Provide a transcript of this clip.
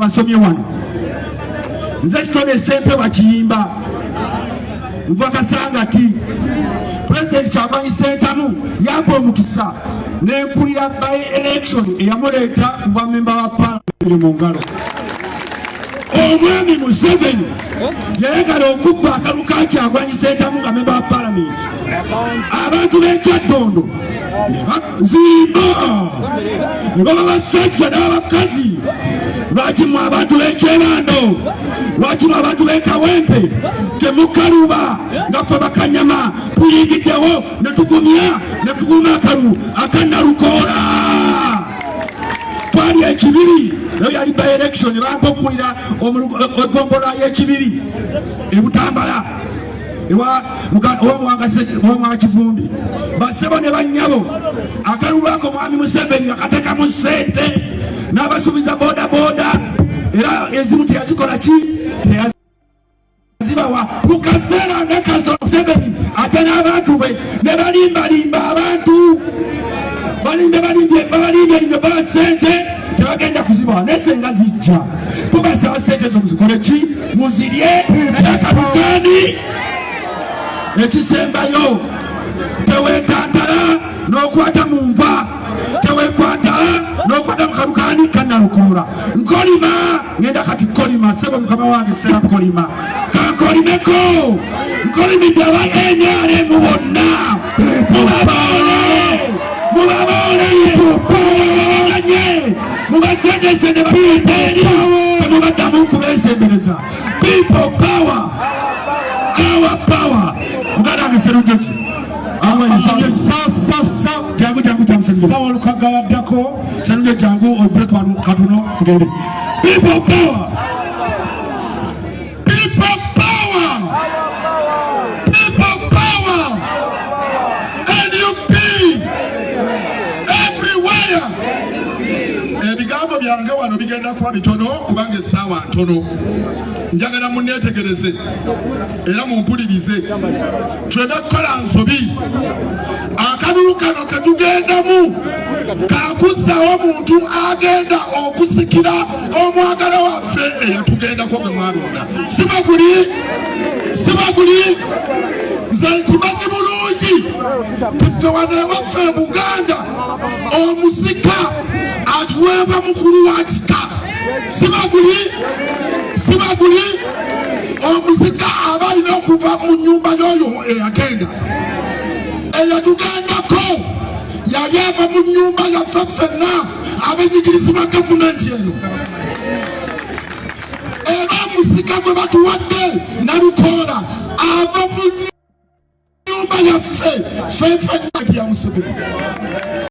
asomye wano nze kitone sempe wakiyimba nva Kasangati President Kyagulanyi Ssentamu yampa omukisa nenkulira by election eyamuleeta kuba memba wa parliament mu ngalo. Omwami Museveni yayagala okubba akalulu ka Kyagulanyi Ssentamu nga memba wa parliament. Abantu b'ekyaddondo ne bazimba ne baba basajja n'abakazi. Lwaki mu abantu b'ekyebando, lwaki mu abantu b'ekawempe temukaluba nga ffe bakanyama tuyingiddewo ne tugumya ne tuguma akalulu akanalukoola. Twali ekibiri nayo yali by election bampa okulira egombola y'ekibiri e Butambala owa Kivumbi basebo ne banyabo akalulu ako mwami Museveni akatekamu ssente n'abasuubiza boda era ezimu teyazikola ki teyazibawa mu kaseera nga Kasolo Museveni ate n'abantu be ne balimbalimba abantu babalimbye baba ssente tebagenda kuzibawa naye senga zijja tubasaba ssente ezo muzikole ki muzirye naye akabugani ekisembayo teweetantala n'okwata mu nva tewekwatala n'okwata mu kalukani kanalukoola nkolima ngenda kati kolima sebo mukama wange sitera kolima kankolimeko nkolimidde aba NRM bonna mubaboole mubasendesende babiiteeri temubaddamu kubeesembereza people power our power mugadange serujoki sawa lukagayaddako serujo jangu obreak katuno tugende people power people power people power NUP everywhere. Ebigambo byange wano bigenda kuba bitono kubanga essaawa ntono. Njagala munneetegereze era mumpulirize tuleme kukola nsobi. Akalulu kano ketugendamu kakuzzaawo omuntu agenda okusikira omwagala waffe eyatugendako gwe mwalonda. Sibaguli nze nkimanyi bulungi tuffe wano ewaffe e Buganda omusika atuweebwa mukulu wa kika. Sibaguli omusika aba alina okuva mu nnyumba y'oyo eyagenda eyatugendako yali ava mu nnyumba yaffe ffenna abenyigirizibwa gavumenti eno era omusika gwe batuwadde Nalukoola ava mu nnyumba yaffe ffenna ya Museveni.